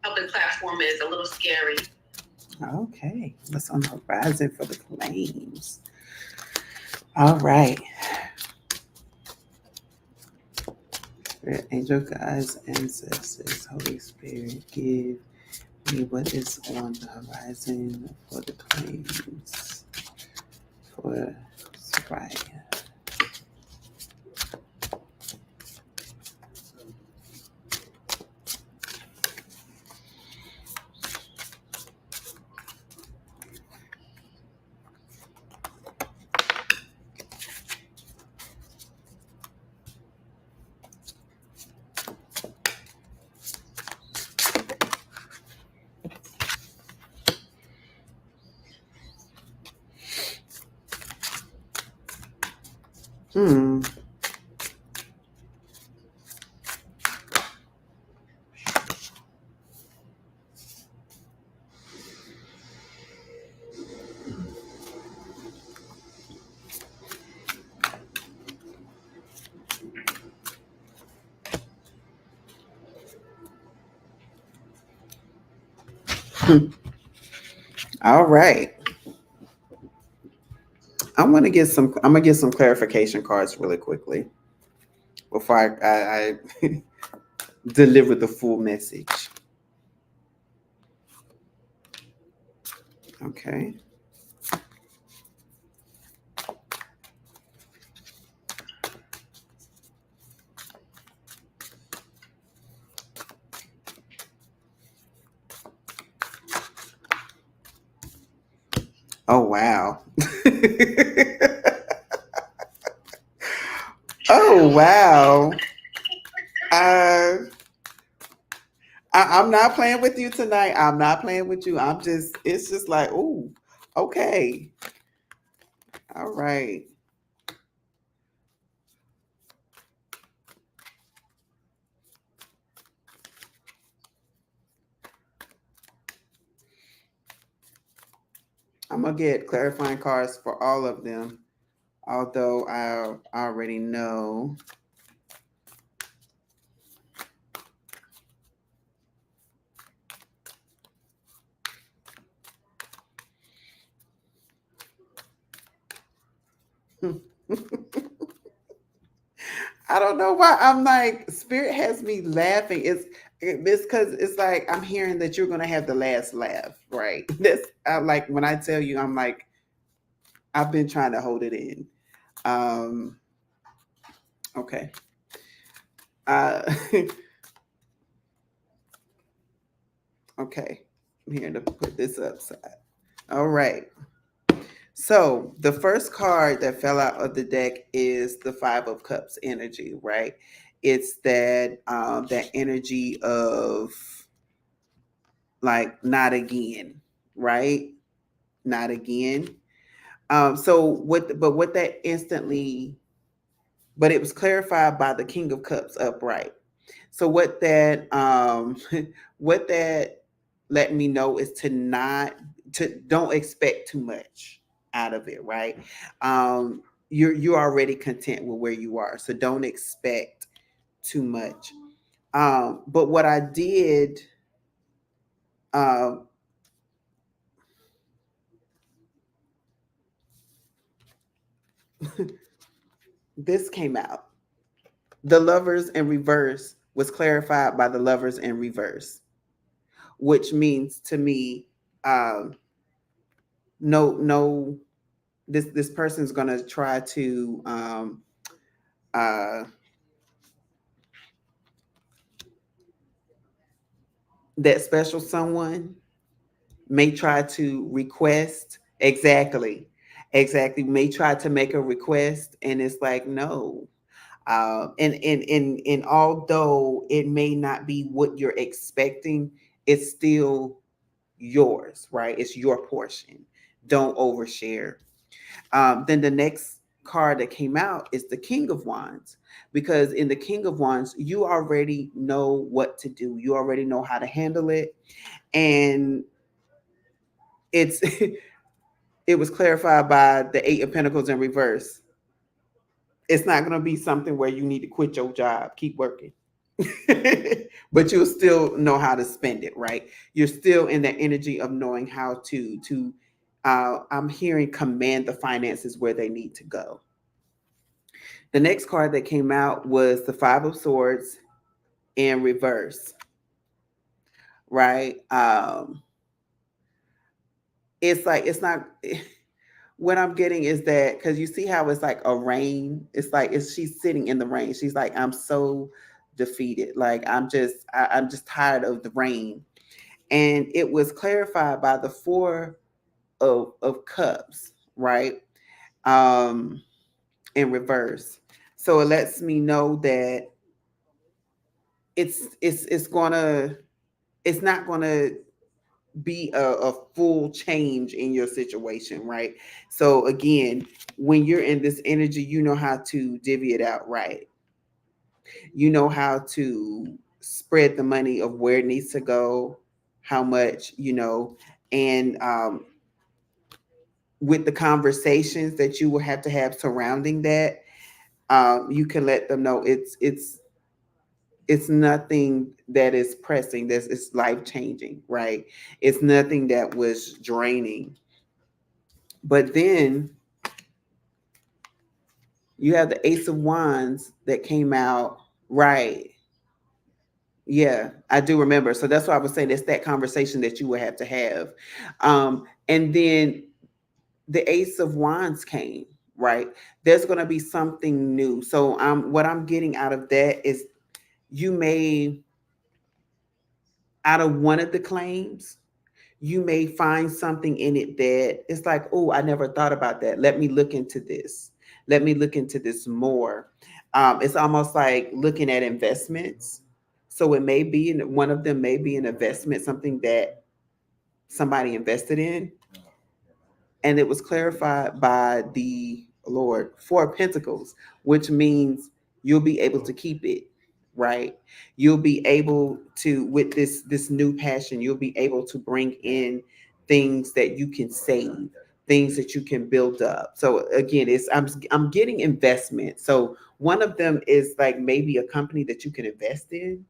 Speaker 1: public platform is a little scary.
Speaker 2: Okay. What's on the horizon for the claims? All right. Spirit, angel, guides, ancestors, Holy Spirit, give me what is on the horizon for the claims for Soraya. All right. I'm gonna get some clarification cards really quickly before I deliver the full message. Okay. Oh wow. Oh wow. Uh I'm not playing with you tonight. I'm not playing with you. It's just like, ooh, okay. All right. I'm gonna get clarifying cards for all of them, although I already know. I don't know why I'm like spirit has me laughing. It's because it's like I'm hearing that you're gonna have the last laugh, right? That's I'm like when I tell you, I'm like I've been trying to hold it in. Um, okay. Uh, okay. I'm here to put this upside. All right. So the first card that fell out of the deck is the Five of Cups energy, right? It's that energy of like not again, right? Not again. What that instantly, but it was clarified by the King of Cups upright. So what that let me know is to don't expect too much out of it, right? You're already content with where you are, so don't expect too much. But what I did, um, this came out. The lovers in reverse was clarified by the lovers in reverse, which means to me, um, no, this person's gonna try to uh, that special someone may try to request exactly may try to make a request, and it's like no. And although it may not be what you're expecting, it's still yours, right? It's your portion. Don't overshare. Then the next card that came out is the King of Wands, because in the King of Wands, you already know what to do. You already know how to handle it, and it's it was clarified by the Eight of Pentacles in reverse. It's not going to be something where you need to quit your job, keep working. But you'll still know how to spend it, right? You're still in the energy of knowing how to I'm hearing command the finances where they need to go. The next card that came out was the Five of Swords in reverse, right? It's like it's not what I'm getting is that because you see how it's like a rain, it's like it's she's sitting in the rain. She's like, I'm so defeated. Like I'm just tired of the rain. And it was clarified by the Four of Cups, right? Um, in reverse. So it lets me know that it's gonna it's not gonna be a full change in your situation, right? So again, when you're in this energy, you know how to divvy it out right. You know how to spread the money of where it needs to go, how much, and with the conversations that you will have to have surrounding that, you can let them know it's It's nothing that is pressing. That's it's life changing, right? It's nothing that was draining. But then you have the Ace of Wands that came out, right? Yeah, I do remember. So that's why I was saying it's that conversation that you would have to have. And then the Ace of Wands came, right? There's going to be something new. So what I'm getting out of that is you may, out of one of the claims, you may find something in it that it's like, oh, I never thought about that. Let me look into this. Let me look into this more. It's almost like looking at investments. So it may be, one of them may be an investment, something that somebody invested in, and it was clarified by the Lord, Four of Pentacles, which means you'll be able to keep it, right? You'll be able to, with this new passion, you'll be able to bring in things that you can save, things that you can build up. So again, it's I'm getting investment. So one of them is like maybe a company that you can invest in,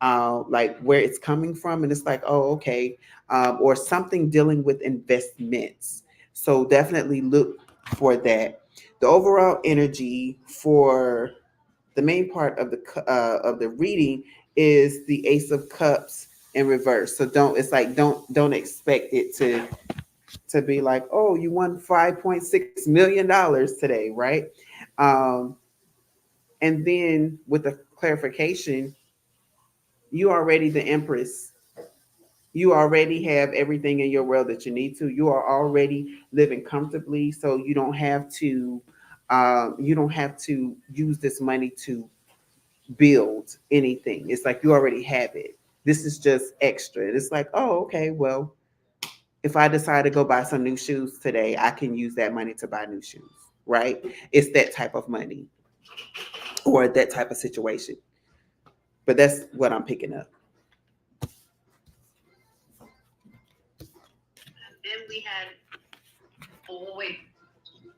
Speaker 2: like where it's coming from, and it's like, oh, okay, or something dealing with investments. So definitely look for that. The overall energy for the main part of the reading is the Ace of Cups in reverse. So don't expect it to be like, oh, you won $5.6 million today, right? Um, and then with the clarification, you already the Empress. You already have everything in your world that you need to. You are already living comfortably, so you don't have to use this money to build anything. It's like you already have it. This is just extra. It's like, oh, okay, well, if I decide to go buy some new shoes today, I can use that money to buy new shoes, right? It's that type of money or that type of situation. But that's what I'm picking up.
Speaker 1: Then we had, oh, we'll wait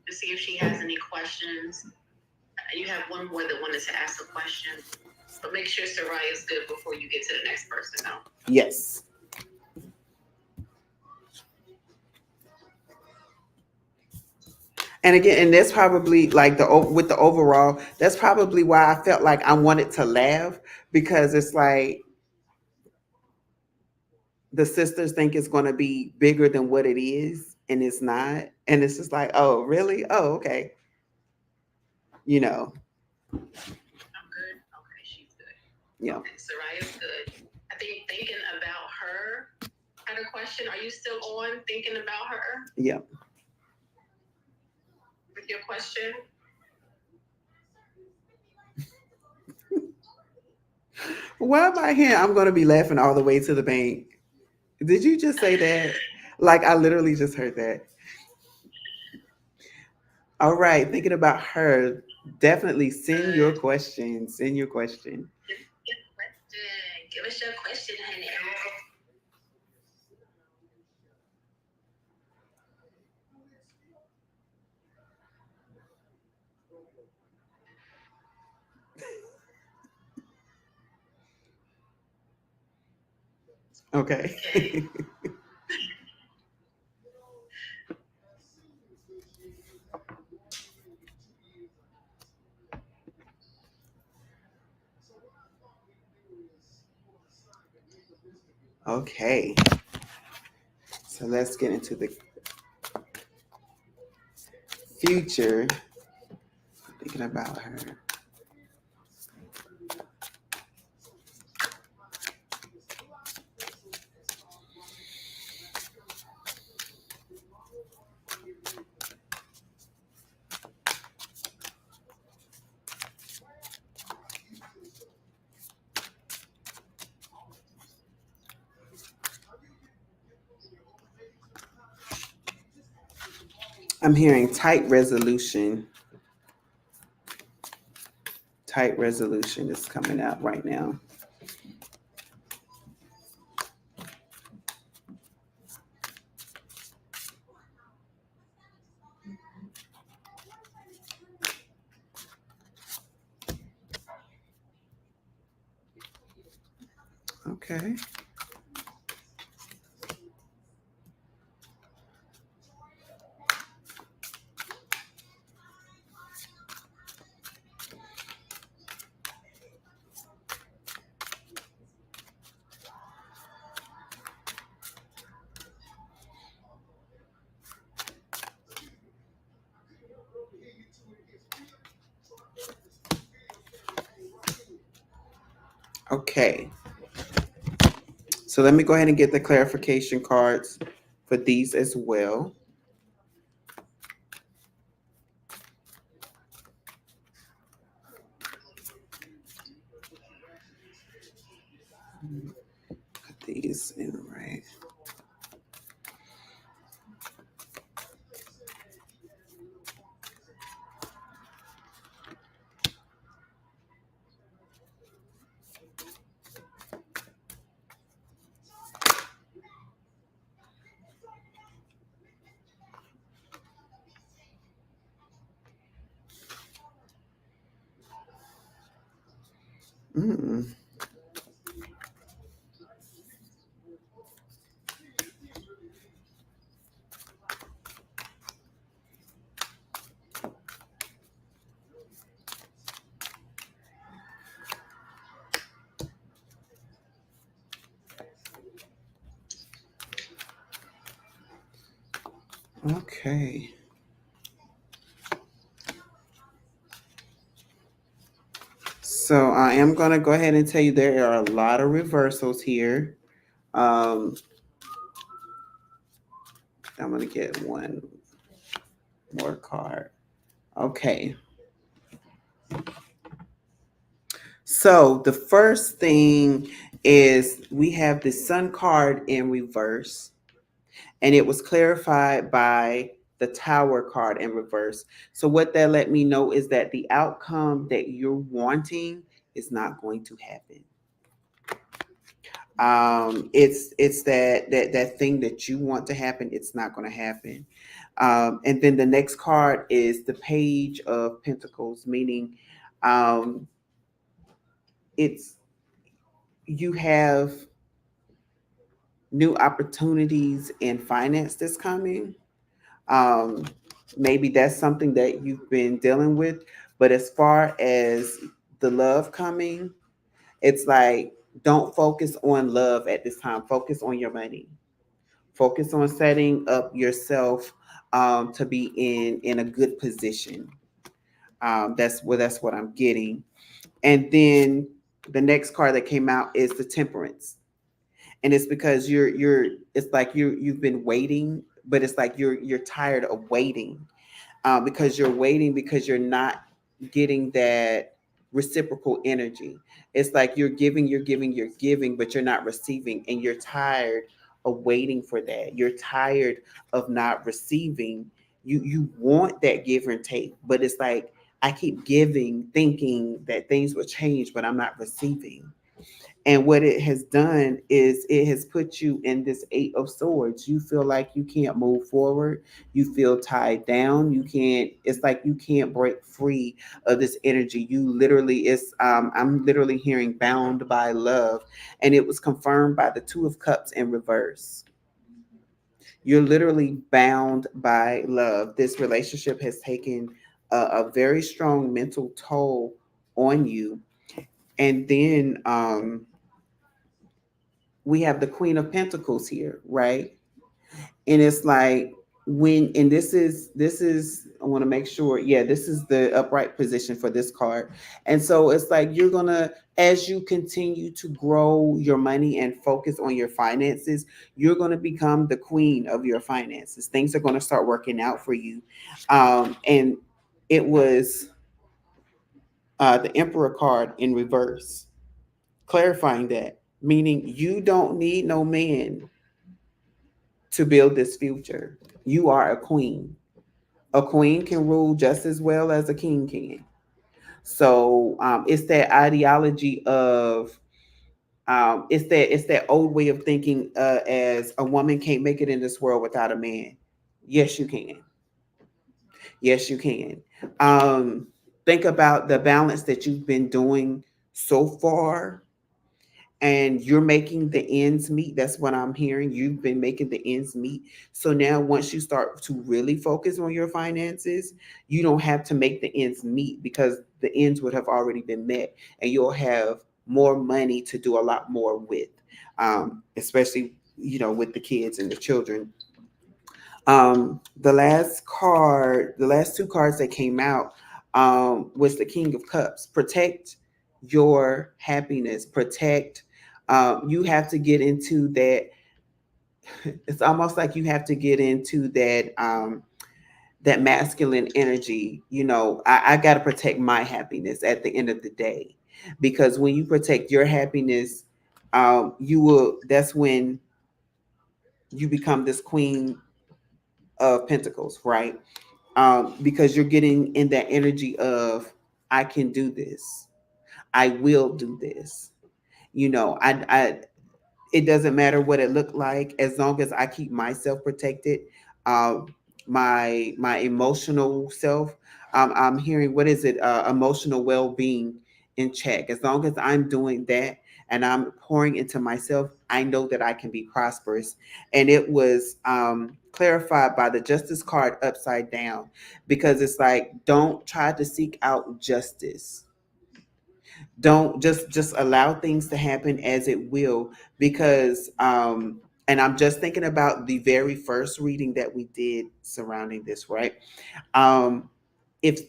Speaker 1: to see if she has any questions. You have one more that wanted to ask a question. But make sure Soraya is good before you get to the next person, though.
Speaker 2: Yes. And again, and that's probably like with the overall, that's probably why I felt like I wanted to laugh, because it's like the sisters think it's going to be bigger than what it is, and it's not. And it's just like, oh, really? Oh, okay. You know,
Speaker 1: I'm good. Okay, she's good.
Speaker 2: yeah.
Speaker 1: Okay, Soraya's good. I think thinking about her had a question. Are you still on thinking about her
Speaker 2: Yeah.
Speaker 1: with your question?
Speaker 2: Why am I here? I'm going to be laughing all the way to the bank. Did you just say that? Like, I literally just heard that. All right. Thinking about her. Definitely send your question. Send your question.
Speaker 1: Give question. Give us your question, honey.
Speaker 2: Okay.
Speaker 1: Okay.
Speaker 2: Okay. So let's get into the future. Thinking about her. I'm hearing tight resolution. Tight resolution is coming out right now. Okay. Okay. So let me go ahead and get the clarification cards for these as well. Put these in right. Mm, okay. So I am going to go ahead and tell you there are a lot of reversals here. Um, I'm going to get one more card. Okay. So the first thing is we have the Sun card in reverse, and it was clarified by the Tower card in reverse. So what that let me know is that the outcome that you're wanting is not going to happen. It's that thing that you want to happen, it's not going to happen. And then the next card is the Page of Pentacles, meaning um, it's you have new opportunities in finance that's coming. Um, Maybe that's something that you've been dealing with. But as far as the love coming, it's like don't focus on love at this time. Focus on your money. Focus on setting up yourself to be in a good position. That's what I'm getting. And then the next card that came out is the Temperance, and it's because you're it's like you've been waiting, but it's like you're tired of waiting, because you're waiting because you're not getting that reciprocal energy. It's like you're giving, but you're not receiving, and you're tired of waiting for that. You're tired of not receiving. You want that give and take, but it's like I keep giving, thinking that things will change, but I'm not receiving. And what it has done is it has put you in this Eight of Swords. You feel like you can't move forward. You feel tied down. You can't, it's like you can't break free of this energy. You literally, I'm literally hearing bound by love. And it was confirmed by the Two of Cups in reverse. You're literally bound by love. This relationship has taken a very strong mental toll on you. And then, we have the Queen of Pentacles here, right? And it's like and this is I want to make sure, yeah, this is the upright position for this card. And so it's like you're gonna, as you continue to grow your money and focus on your finances, you're gonna become the queen of your finances. Things are gonna start working out for you. And it was the Emperor card in reverse, clarifying that, meaning you don't need no man to build this future. You are a queen. A queen can rule just as well as a king can. So it's that ideology of it's that old way of thinking, as a woman can't make it in this world without a man. Yes, you can. Yes, you can. Think about the balance that you've been doing so far, and you're making the ends meet. That's what I'm hearing. You've been making the ends meet. So now, once you start to really focus on your finances, you don't have to make the ends meet because the ends would have already been met, and you'll have more money to do a lot more with, especially with the kids and the children. The last two cards that came out was the King of Cups. Protect your happiness. Protect. You have to get into that. It's almost like you have to get into that masculine energy. I got to protect my happiness at the end of the day, because when you protect your happiness, you will. That's when you become this Queen of Pentacles, right? Because you're getting in that energy of, I can do this, I will do this. I it doesn't matter what it looked like, as long as I keep myself protected, um, my emotional self. I'm hearing, what is it? Emotional well-being in check. As long as I'm doing that and I'm pouring into myself, I know that I can be prosperous. And it was clarified by the Justice card upside down, because it's like, don't try to seek out justice. Don't just allow things to happen as it will, because and I'm just thinking about the very first reading that we did surrounding this, right? um if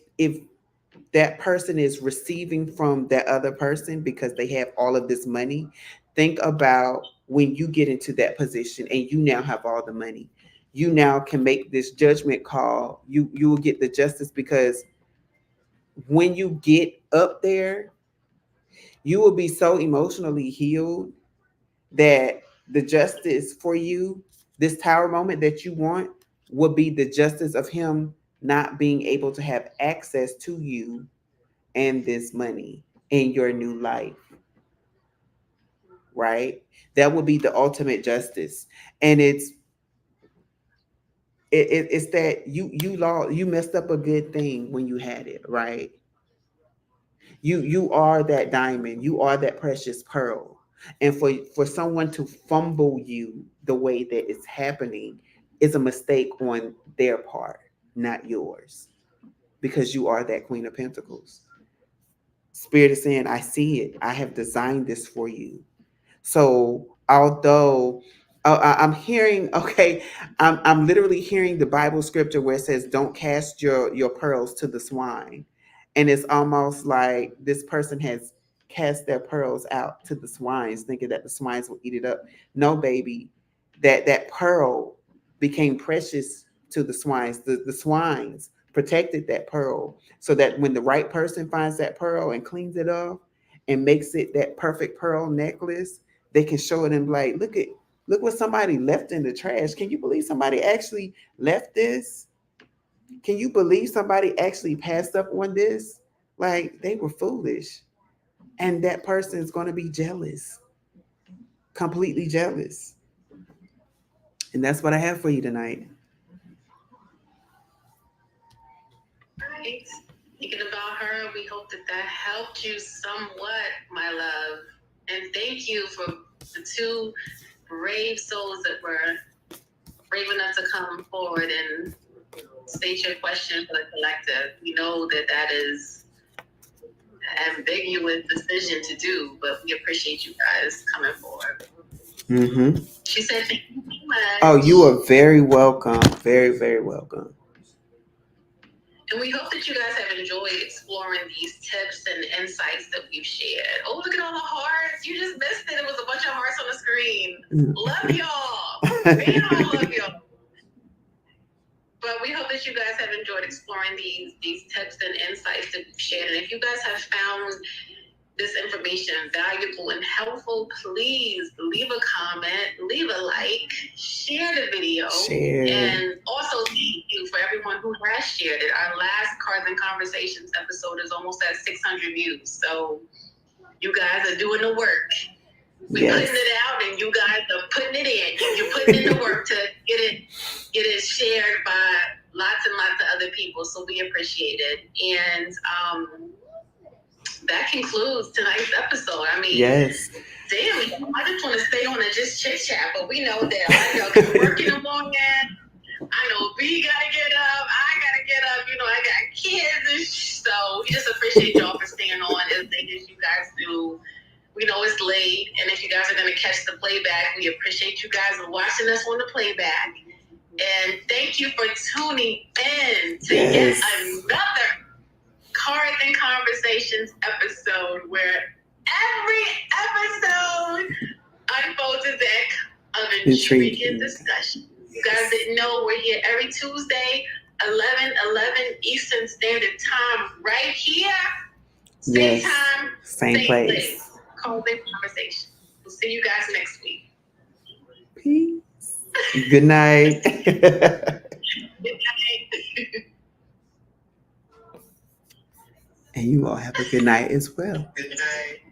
Speaker 2: that person is receiving from that other person because they have all of this money, think about when you get into that position and you now have all the money. You now can make this judgment call. You will get the justice, because when you get up there, you will be so emotionally healed that the justice for you, this tower moment that you want, will be the justice of him not being able to have access to you and this money in your new life, right? That would be the ultimate justice. And it's that you messed up a good thing when you had it, right? You are that diamond, you are that precious pearl. And for someone to fumble you the way that it's happening is a mistake on their part, not yours, because you are that Queen of Pentacles. Spirit is saying, I see it, I have designed this for you. So although I'm hearing, okay, I'm literally hearing the Bible scripture where it says, "Don't cast your pearls to the swine," and it's almost like this person has cast their pearls out to the swines, thinking that the swines will eat it up. No, baby, that pearl became precious to the swines. The swines protected that pearl, so that when the right person finds that pearl and cleans it up and makes it that perfect pearl necklace, they can show it and be like, look what somebody left in the trash. Can you believe somebody actually left this? Can you believe somebody actually passed up on this? Like, they were foolish. And that person is going to be jealous, completely jealous. And that's what I have for you tonight.
Speaker 1: Right. Thinking about her, we hope that that helped you somewhat, my love. And thank you for the two brave souls that were brave enough to come forward and state your question for the collective. We know that that is an ambiguous decision to do, but we appreciate you guys coming forward.
Speaker 2: Mm-hmm.
Speaker 1: She said, thank you so much.
Speaker 2: Oh, you are very welcome. Very, very welcome.
Speaker 1: And we hope that you guys have enjoyed exploring these tips and insights that we've shared. Oh, look at all the hearts. You just missed it. It was a bunch of hearts on the screen. Love y'all. Man, I love y'all. But we hope that you guys have enjoyed exploring these tips and insights that we've shared. And if you guys have found this information valuable and helpful, please leave a comment, leave a like, share the video.
Speaker 2: Share.
Speaker 1: And also thank you for everyone who has shared it. Our last Cards and Conversations episode is almost at 600 views. So you guys are doing the work. We're putting it out and you guys are putting it in. You're putting in the work to get it shared by lots and lots of other people. So we appreciate it. And that concludes tonight's episode. I mean, Damn, I just want to stay on and just chit chat, but we know that I got work in the morning. I know B gotta get up. I gotta get up. I got kids, and so we just appreciate y'all for staying on as late as you guys do. We know it's late, and if you guys are gonna catch the playback, we appreciate you guys watching us on the playback. And thank you for tuning in to yet another Cards and Conversations episode, where every episode unfolds a deck of intriguing discussion. You guys didn't know we're here every Tuesday, 11 Eastern Standard Time, right here. Same time, same place. Cards and Conversation. We'll see you guys next week.
Speaker 2: Peace. Good night.
Speaker 1: Good night.
Speaker 2: And you all have a good night as well.
Speaker 1: Good night.